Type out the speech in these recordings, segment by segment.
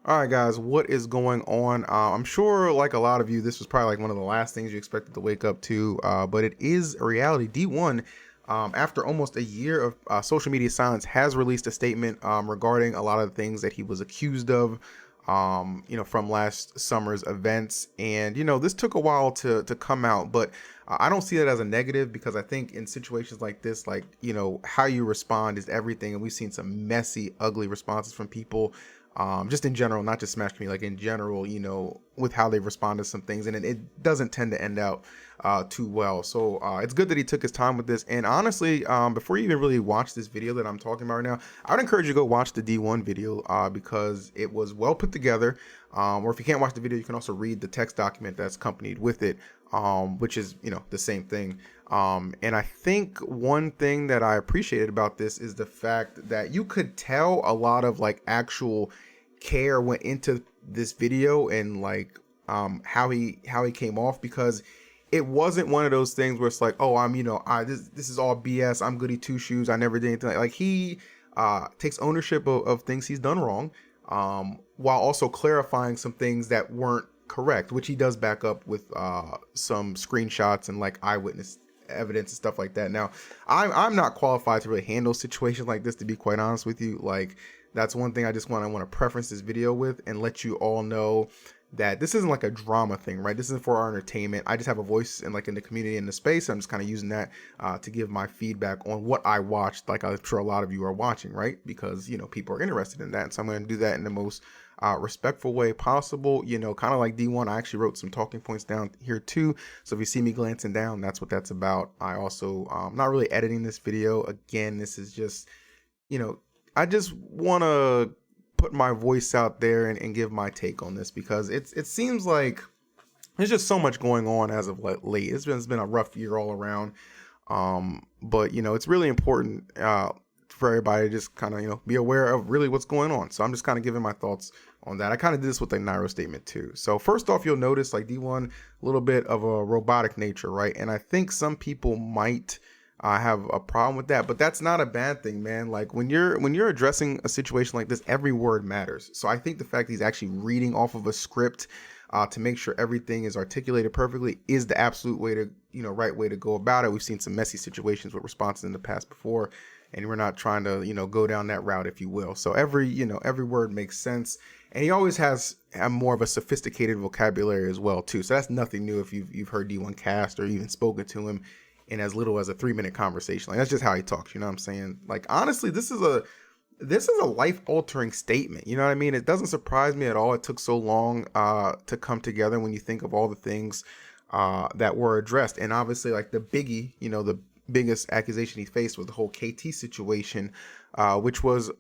All right, guys, what is going on? I'm sure, like a lot of you, this was probably like one of the last things you expected to wake up to, but it is a reality. D1, after almost a year of social media silence, has released a statement regarding a lot of the things that he was accused of, from last summer's events. And, this took a while to come out, but I don't see that as a negative because I think in situations like this, like, how you respond is everything. And we've seen some messy, ugly responses from people just in general, not just Smash Community, like in general, with how they respond to some things, and it doesn't tend to end out too well. So it's good that he took his time with this. And honestly, before you even really watch this video that I'm talking about right now, I would encourage you to go watch the D1 video because it was well put together. Or if you can't watch the video, you can also read the text document that's accompanied with it, which is, the same thing. And I think one thing that I appreciated about this is the fact that you could tell a lot of like actual care went into this video and like how he came off, because it wasn't one of those things where it's like, oh, this is all BS, I'm goody two shoes, I never did anything. Like he takes ownership of things he's done wrong, while also clarifying some things that weren't correct, which he does back up with some screenshots and like eyewitness evidence and stuff like that. Now, I'm not qualified to really handle situations like this, to be quite honest with you. Like, that's one thing I want to preference this video with and let you all know that this isn't like a drama thing, right? This isn't for our entertainment. I just have a voice in the community, in the space. I'm just kind of using that to give my feedback on what I watched, like I'm sure a lot of you are watching, right? Because people are interested in that, so I'm going to do that in the most respectful way possible. Kind of like D1, I actually wrote some talking points down here too, so if you see me glancing down, that's what that's about. I also not really editing this video. Again, this is just, I just want to put my voice out there and give my take on this, because it seems like there's just so much going on as of late. It's been a rough year all around, but it's really important for everybody to just kind of be aware of really what's going on. So I'm just kind of giving my thoughts on that. I kind of did this with the Nairo statement too. So first off, you'll notice like D1, a little bit of a robotic nature, right? And I think some people might have a problem with that, but that's not a bad thing, man. Like when you're addressing a situation like this, every word matters. So I think the fact that he's actually reading off of a script to make sure everything is articulated perfectly is the absolute way to, right way to go about it. We've seen some messy situations with responses in the past before, and we're not trying to, go down that route, if you will. So every word makes sense. And he always has more of a sophisticated vocabulary as well too. So that's nothing new if you've heard D1 cast or even spoken to him in as little as a 3-minute conversation. Like, that's just how he talks, you know what I'm saying? Like, honestly, this is a life-altering statement, you know what I mean? It doesn't surprise me at all it took so long to come together when you think of all the things that were addressed. And obviously, like the biggie, the biggest accusation he faced was the whole KT situation, which was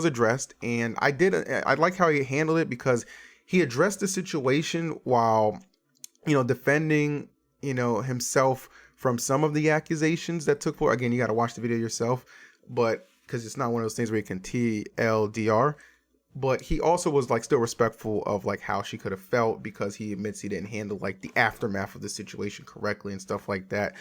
addressed. And I like how he handled it, because he addressed the situation while defending himself from some of the accusations that took place. Again, you got to watch the video yourself, but because it's not one of those things where you can TLDR. But he also was like still respectful of like how she could have felt, because he admits he didn't handle like the aftermath of the situation correctly and stuff like that,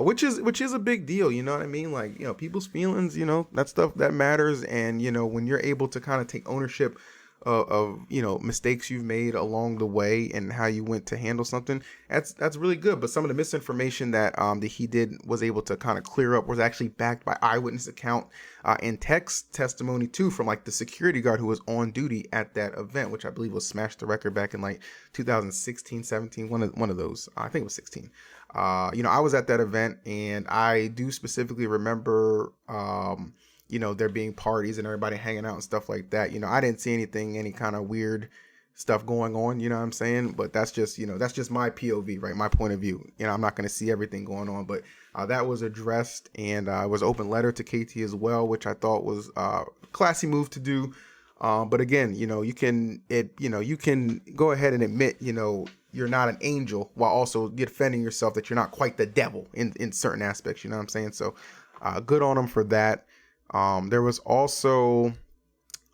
which is a big deal, you know what I mean? Like, people's feelings, that stuff that matters. And when you're able to kind of take ownership of mistakes you've made along the way and how you went to handle something, that's really good. But some of the misinformation that he was able to kind of clear up was actually backed by eyewitness account and text testimony too, from like the security guard who was on duty at that event, which I believe was Smash the Record back in like 2016, 17, one of those. I think it was 16. I was at that event, and I do specifically remember there being parties and everybody hanging out and stuff like that. I didn't see any kind of weird stuff going on, you know what I'm saying? But that's just, that's just my POV, right? My point of view. I'm not going to see everything going on, but that was addressed, and it was open letter to KT as well, which I thought was a classy move to do. But again, you can go ahead and admit, you're not an angel, while also defending yourself that you're not quite the devil in certain aspects, you know what I'm saying? So good on him for that. There was also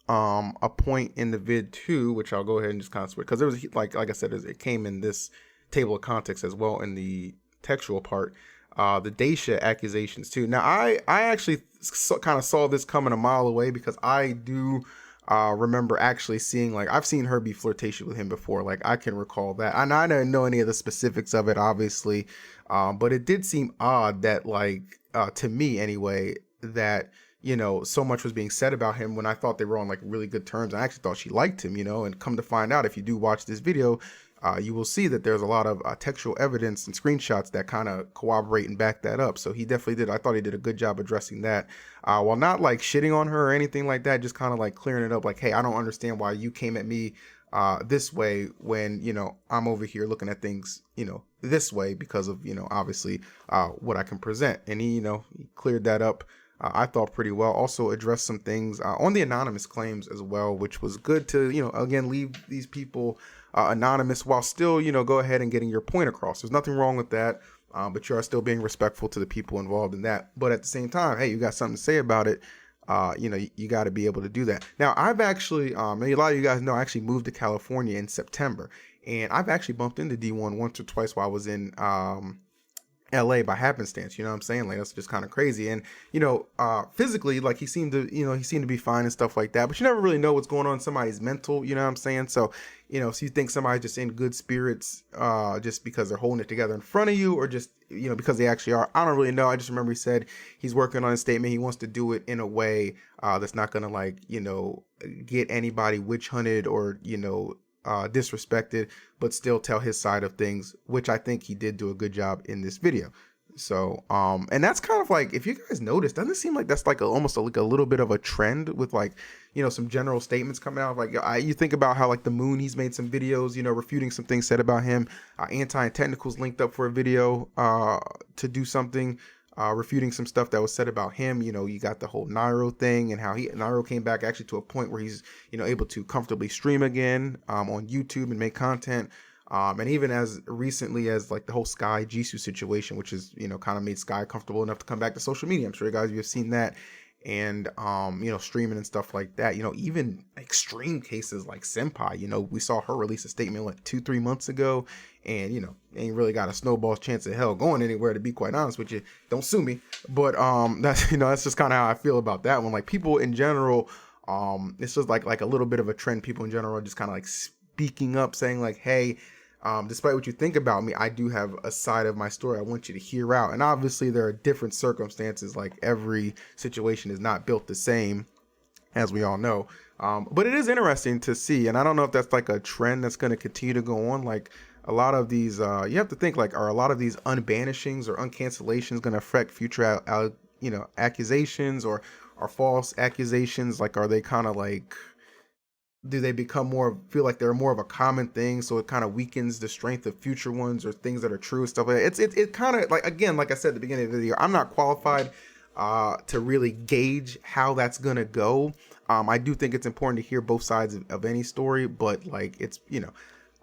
a point in the vid too, which I'll go ahead and just kind of switch, because there was like I said, it came in this table of context as well in the textual part. The Daisha accusations too. Now I actually kind of saw this coming a mile away, because I do remember actually seeing, like, I've seen her be flirtatious with him before. Like, I can recall that. And I didn't know any of the specifics of it, obviously. But it did seem odd that, like, to me anyway, that, so much was being said about him when I thought they were on like really good terms. I actually thought she liked him, and come to find out, if you do watch this video, you will see that there's a lot of textual evidence and screenshots that kind of corroborate and back that up. So he definitely did. I thought he did a good job addressing that, while not like shitting on her or anything like that, just kind of like clearing it up. Like, hey, I don't understand why you came at me this way when, I'm over here looking at things, this way because of, obviously what I can present. And he cleared that up. I thought pretty well. Also addressed some things on the anonymous claims as well, which was good to, again, leave these people anonymous while still, go ahead and getting your point across. There's nothing wrong with that, but you are still being respectful to the people involved in that. But at the same time, hey, you got something to say about it. You got to be able to do that. Now, I've actually, a lot of you guys know, I actually moved to California in September, and I've actually bumped into D1 once or twice while I was in LA by happenstance. You know what I'm saying? Like, that's just kind of crazy. And, physically, like, he seemed to be fine and stuff like that, but you never really know what's going on in somebody's mental, you know what I'm saying? So, so you think somebody's just in good spirits, just because they're holding it together in front of you, or just, because they actually are. I don't really know. I just remember he said he's working on a statement. He wants to do it in a way, that's not going to, like, get anybody witch hunted or, disrespected, but still tell his side of things, which I think he did do a good job in this video. So, and that's kind of like, if you guys notice, doesn't it seem like that's like almost like a little bit of a trend with, like, some general statements coming out. Like, you think about how, like, the Moon, he's made some videos, refuting some things said about him. Anti and Technicals linked up for a video to do something, refuting some stuff that was said about him. You got the whole Nairo thing and how Nairo came back actually to a point where he's, able to comfortably stream again on YouTube and make content. And even as recently as, like, the whole Sky Jisoo situation, which is, kind of made Sky comfortable enough to come back to social media. I'm sure you guys, you have seen that. And, streaming and stuff like that, even extreme cases like Senpai, we saw her release a statement like 2-3 months ago, and, ain't really got a snowball's chance of hell going anywhere, to be quite honest with you. Don't sue me. But, that's, that's just kind of how I feel about that one. Like, people in general, it's just like a little bit of a trend. People in general are just kind of like speaking up, saying like, hey, despite what you think about me, I do have a side of my story I want you to hear out. And obviously there are different circumstances. Like, every situation is not built the same, as we all know. But it is interesting to see. And I don't know if that's like a trend that's going to continue to go on. Like, a lot of these, you have to think, like, are a lot of these unbanishings or uncancellations going to affect future, accusations or false accusations? Like, are they kind of like, do they feel like they're more of a common thing, so it kind of weakens the strength of future ones or things that are true and stuff like that? It kind of, like, again, like I said at the beginning of the video, I'm not qualified to really gauge how that's gonna go. I do think it's important to hear both sides of any story, but, like, it's,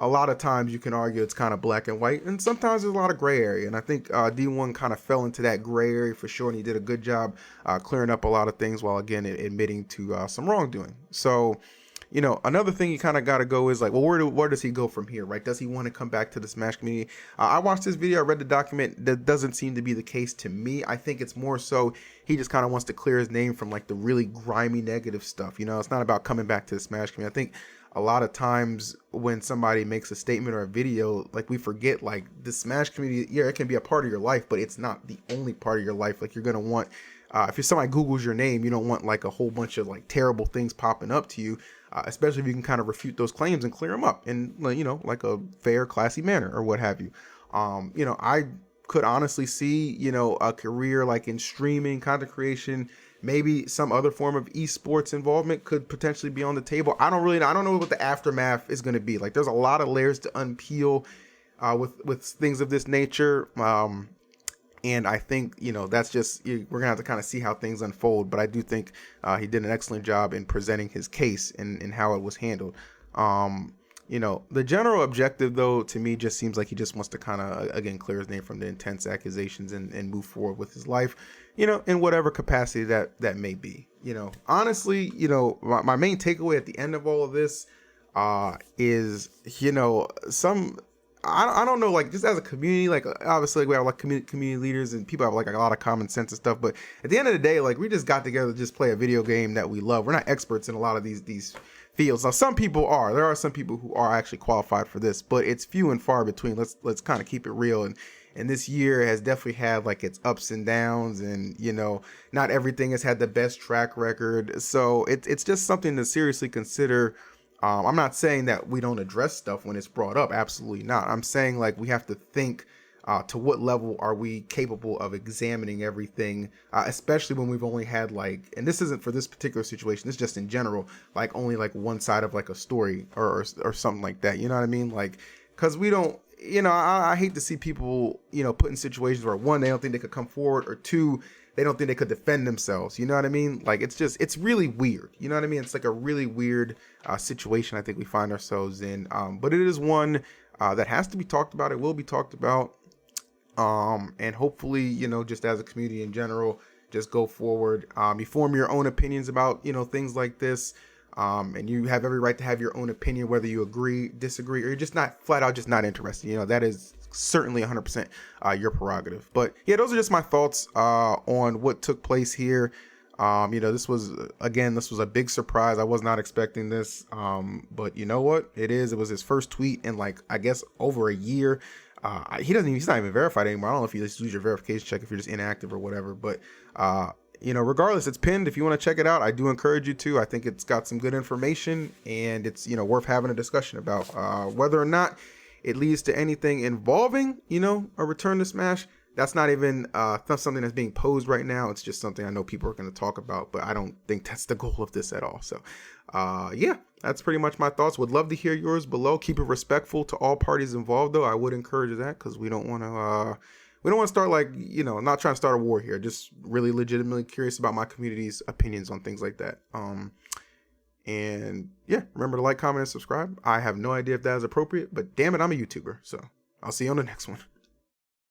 a lot of times you can argue it's kind of black and white, and sometimes there's a lot of gray area. And I think D1 kind of fell into that gray area for sure, and he did a good job clearing up a lot of things while, again, admitting to some wrongdoing. So, another thing you kind of got to go is like, well, where does he go from here, right? Does he want to come back to the Smash community? I watched this video, I read the document. That doesn't seem to be the case to me. I think it's more so he just kind of wants to clear his name from, like, the really grimy negative stuff. It's not about coming back to the Smash community. I think a lot of times when somebody makes a statement or a video, like, we forget, like, the Smash community, yeah, it can be a part of your life, but it's not the only part of your life. Like, you're going to want, if somebody Googles your name, you don't want, like, a whole bunch of, like, terrible things popping up to you, especially if you can kind of refute those claims and clear them up in, like a fair, classy manner or what have you. I could honestly see, a career like in streaming, content creation, maybe some other form of esports involvement could potentially be on the table. I don't know what the aftermath is going to be. Like, there's a lot of layers to unpeel with things of this nature. And I think, that's just, we're going to have to kind of see how things unfold. But I do think he did an excellent job in presenting his case and how it was handled. The general objective, though, to me just seems like he just wants to kind of, again, clear his name from the intense accusations and move forward with his life, in whatever capacity that may be. Honestly, my main takeaway at the end of all of this is, I don't know, like, just as a community, like, obviously, like, we have like community leaders and people have like a lot of common sense and stuff, but at the end of the day, like, we just got together to just play a video game that we love. We're not experts in a lot of these fields. Now, some people are. There are some people who are actually qualified for this, but it's few and far between. Let's kind of keep it real. And this year has definitely had like its ups and downs, and not everything has had the best track record. So it's just something to seriously consider. I'm not saying that we don't address stuff when it's brought up. Absolutely not. I'm saying like we have to think to what level are we capable of examining everything, especially when we've only had like, and this isn't for this particular situation, this is just in general, like only like one side of like a story or something like that. You know what I mean? Like, because we don't, I hate to see people, put in situations where, one, they don't think they could come forward, or two, they don't think they could defend themselves. You know what I mean? Like, it's really weird. You know what I mean? It's like a really weird situation I think we find ourselves in. But it is one that has to be talked about. It will be talked about. And hopefully, just as a community in general, just go forward. You form your own opinions about, things like this. And you have every right to have your own opinion, whether you agree, disagree, or you're just not flat out just not interested. That is certainly 100% your prerogative. But yeah, those are just my thoughts on what took place here. This was a big surprise. I was not expecting this. But you know what? It was his first tweet in like, I guess, over a year. He's not even verified anymore. I don't know if you just use your verification check if you're just inactive or whatever, but regardless, it's pinned. If you want to check it out, I do encourage you to. I think it's got some good information, and it's worth having a discussion about. Whether or not it leads to anything involving a return to Smash, that's not even something that's being posed right now. It's just something I know people are going to talk about, but I don't think that's the goal of this at all. So yeah, that's pretty much my thoughts. Would love to hear yours below. Keep it respectful to all parties involved, though. I would encourage that, because we don't want to start like, I'm not trying to start a war here. Just really legitimately curious about my community's opinions on things like that. And yeah, remember to like, comment, and subscribe. I have no idea if that is appropriate, but damn it, I'm a YouTuber. So I'll see you on the next one.